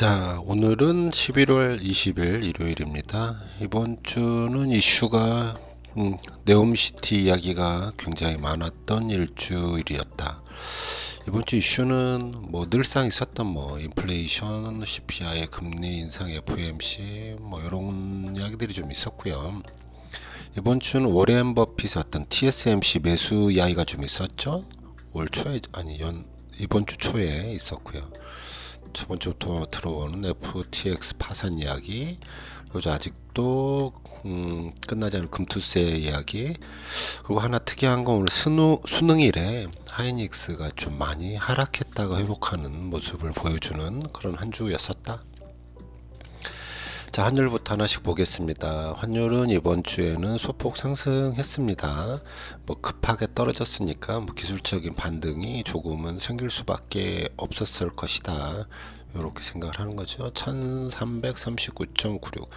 자, 오늘은 11월 20일 일요일입니다. 이번 주는 이슈가 네옴시티 이야기가 굉장히 많았던 일주일이었다. 이번 주 이슈는 뭐 늘상 있었던 뭐 인플레이션, CPI, 금리 인상, FOMC 뭐 이런 이야기들이 좀 있었고요. 이번 주는 워렌 버핏의 어떤 TSMC 매수 이야기가 좀 있었죠. 올 초에 이번 주 초에 있었고요. 저번 주부터 들어오는 FTX 파산 이야기, 그리고 아직도 끝나지 않은 금투세 이야기, 그리고 하나 특이한 건 오늘 수능일에 하이닉스가 좀 많이 하락했다가 회복하는 모습을 보여주는 그런 한 주였었다. 자, 환율부터 하나씩 보겠습니다. 환율은 이번 주에는 소폭 상승했습니다. 뭐 급하게 떨어졌으니까 뭐 기술적인 반등이 조금은 생길 수밖에 없었을 것이다. 이렇게 생각을 하는 거죠. 1339.96.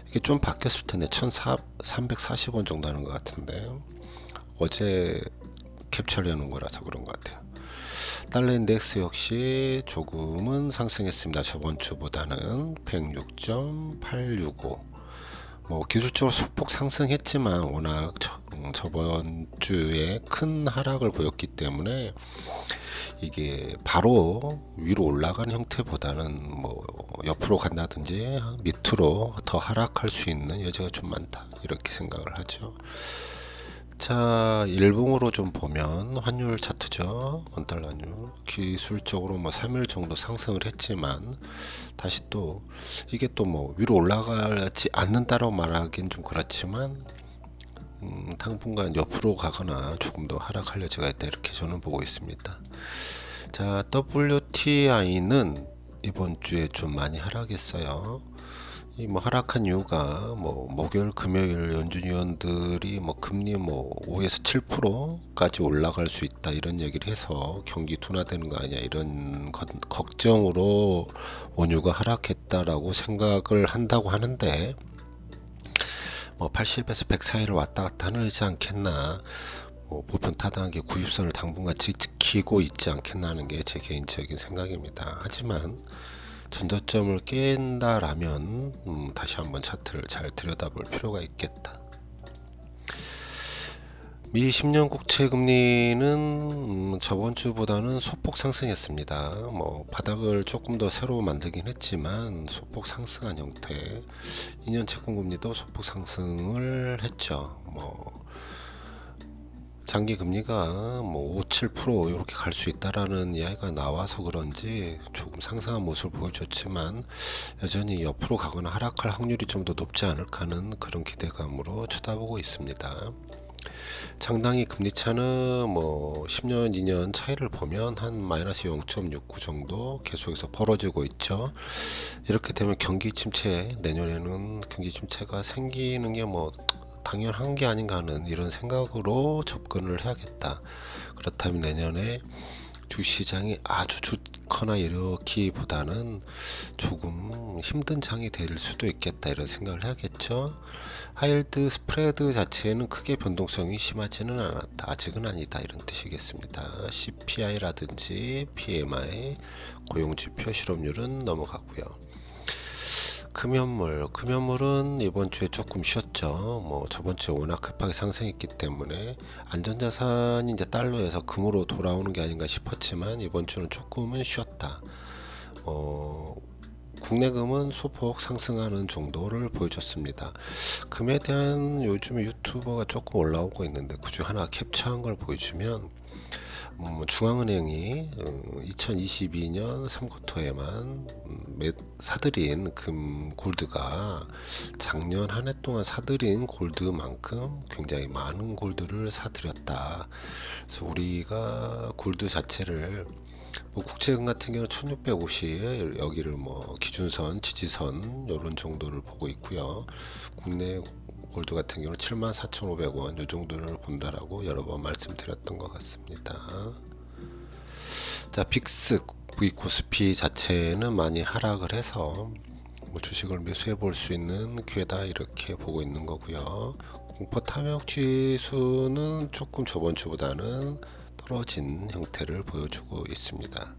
이게 좀 바뀌었을 텐데 1340원 정도 하는 것 같은데 어제 캡처를 해놓은 거라서 그런 것 같아요. 달러 인덱스 역시 조금은 상승했습니다. 저번 주보다는 106.865. 뭐 기술적으로 소폭 상승했지만 워낙 저번 주에 큰 하락을 보였기 때문에 이게 바로 위로 올라가는 형태보다는 뭐 옆으로 간다든지 밑으로 더 하락할 수 있는 여지가 좀 많다, 이렇게 생각을 하죠. 자, 일봉으로 좀 보면 환율 차트죠. 원달러 환율 기술적으로 뭐 3일 정도 상승을 했지만 다시 또 이게 또 뭐 위로 올라가지 않는다고 말하긴 좀 그렇지만 당분간 옆으로 가거나 조금 더 하락할 여지가 있다, 이렇게 저는 보고 있습니다. 자, WTI는 이번 주에 좀 많이 하락했어요. 이 뭐 하락한 이유가 뭐 목요일 금요일 연준 위원들이 뭐 금리 뭐 5에서 7%까지 올라갈 수 있다, 이런 얘기를 해서 경기 둔화되는 거 아니야, 이런 걱정으로 원유가 하락했다라고 생각을 한다고 하는데, 뭐 80에서 100 사이를 왔다 갔다 하지 않겠나, 뭐 보편 타당하게 90선을 당분간 지키고 있지 않겠나 하는 게 제 개인적인 생각입니다. 하지만 전저점을 깬다라면 다시 한번 차트를 잘 들여다볼 필요가 있겠다. 미 10년 국채 금리는 저번 주보다는 소폭 상승했습니다. 뭐 바닥을 조금 더 새로 만들긴 했지만 소폭 상승한 형태. 2년 채권 금리도 소폭 상승을 했죠. 뭐 장기 금리가 뭐 5, 7% 이렇게 갈 수 있다라는 이야기가 나와서 그런지 조금 상승한 모습을 보여줬지만 여전히 옆으로 가거나 하락할 확률이 좀 더 높지 않을까 하는 그런 기대감으로 쳐다보고 있습니다. 상당히 금리 차는 뭐 10년, 2년 차이를 보면 한 마이너스 0.69 정도 계속해서 벌어지고 있죠. 이렇게 되면 경기 침체, 내년에는 경기 침체가 생기는 게 뭐 당연한 게 아닌가 하는 이런 생각으로 접근을 해야겠다. 그렇다면 내년에 주시장이 아주 좋거나 이렇기보다는 조금 힘든 장이 될 수도 있겠다, 이런 생각을 해야겠죠. 하이힐드 스프레드 자체는 크게 변동성이 심하지는 않았다, 아직은 아니다, 이런 뜻이겠습니다. CPI라든지 PMI, 고용지표, 실업률은 넘어가고요. 금연물은 이번 주에 조금 쉬었죠. 뭐 저번 주에 워낙 급하게 상승했기 때문에 안전자산이 이제 달러에서 금으로 돌아오는 게 아닌가 싶었지만 이번 주는 조금은 쉬었다. 국내 금은 소폭 상승하는 정도를 보여줬습니다. 금에 대한 요즘에 유튜버가 조금 올라오고 있는데 그중 하나 캡처한 걸 보여주면 중앙은행이 2022년 3쿼터에만 사들인 금 골드가 작년 한 해 동안 사들인 골드만큼 굉장히 많은 골드를 사들였다. 그래서 우리가 골드 자체를 뭐 국채금 같은 경우는 1650 여기를 뭐 기준선, 지지선 이런 정도를 보고 있고요. 국내 골드 같은 경우는 74,500원 이 정도를 본다라고 여러 번 말씀드렸던 것 같습니다. 자, 빅스 V 코스피 자체는 많이 하락을 해서 뭐 주식을 매수해 볼 수 있는 기회다, 이렇게 보고 있는 거고요. 공포 탐욕 지수는 조금 저번 주보다는 떨어진 형태를 보여주고 있습니다.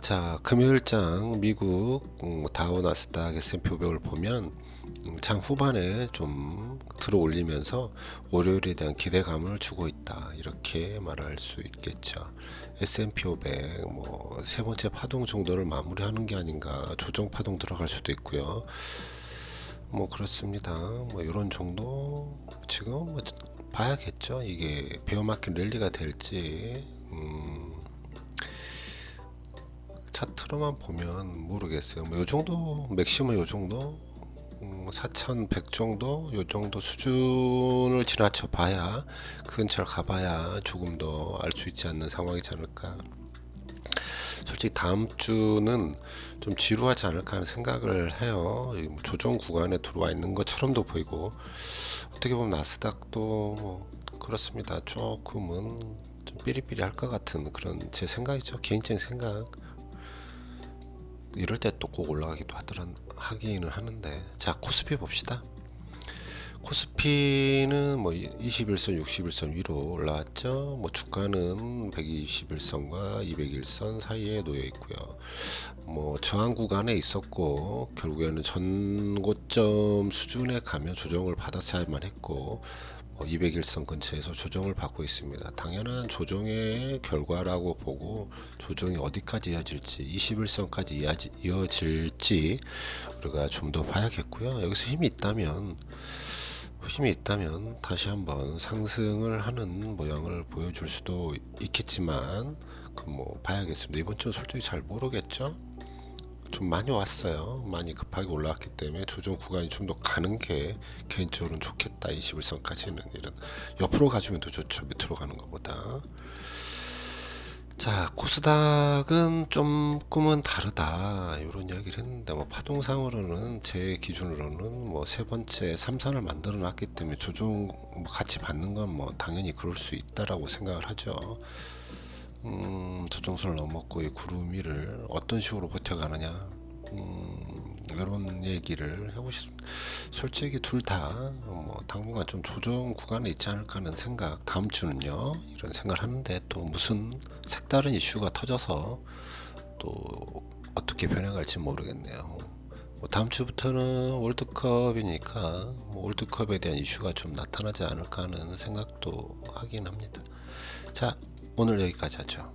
자, 금요일장 미국 다우 나스닥 S&P 500을 보면 장 후반에 좀 들어 올리면서 월요일에 대한 기대감을 주고 있다, 이렇게 말할 수 있겠죠. S&P 500 뭐 세 번째 파동 정도를 마무리하는 게 아닌가, 조정 파동 들어갈 수도 있고요. 뭐 그렇습니다. 뭐 이런 정도 지금 뭐 봐야겠죠. 이게 베어마켓 랠리가 될지 차트로만 보면 모르겠어요. 뭐 요 정도 맥시멈, 요 정도 4,100 정도, 요 정도 수준을 지나쳐 봐야, 그 근처를 가봐야 조금 더 알 수 있지 않는 상황이지 않을까. 솔직히 다음 주는 좀 지루하지 않을까 하는 생각을 해요. 뭐 조정 구간에 들어와 있는 것처럼도 보이고, 어떻게 보면 나스닥도 뭐 그렇습니다. 조금은 좀 삐리삐리 할 것 같은 그런 제 생각이죠. 개인적인 생각. 이럴 때 또 꼭 올라가기도 하기는 하는데, 자, 코스피 봅시다. 코스피는 뭐 21선, 61선 위로 올라왔죠. 뭐 주가는 121선과 201선 사이에 놓여 있고요. 뭐 저항 구간에 있었고 결국에는 전고점 수준에 가면 조정을 받았어야만 했고, 201선 근처에서 조정을 받고 있습니다. 당연한 조정의 결과라고 보고, 조정이 어디까지 이어질지, 21선까지 이어질지 우리가 좀 더 봐야겠고요. 여기서 힘이 있다면 다시 한번 상승을 하는 모양을 보여줄 수도 있겠지만, 그 뭐 봐야겠습니다. 이번 주 솔직히 잘 모르겠죠. 좀 많이 왔어요. 많이 급하게 올라왔기 때문에 조정 구간이 좀 더 가는 게 개인적으로는 좋겠다. 21선까지는 이런 옆으로 가주면 더 좋죠. 밑으로 가는 것보다. 자, 코스닥은 조금은 다르다, 이런 이야기를 했는데, 뭐 파동상으로는 제 기준으로는 뭐 세 번째 삼선을 만들어 놨기 때문에 조정 뭐 같이 받는 건 뭐 당연히 그럴 수 있다라고 생각을 하죠. 조정선을 넘었고 이 구름 위를 어떤 식으로 버텨가느냐, 이런 얘기를 해보고 싶습니다. 솔직히 둘 다 뭐 당분간 좀 조정 구간에 있지 않을까 하는 생각, 다음 주는요, 이런 생각을 하는데, 또 무슨 색다른 이슈가 터져서 또 어떻게 변해갈지 모르겠네요. 뭐 다음 주부터는 월드컵이니까 뭐 월드컵에 대한 이슈가 좀 나타나지 않을까 하는 생각도 하긴 합니다. 자, 오늘 여기까지 하죠.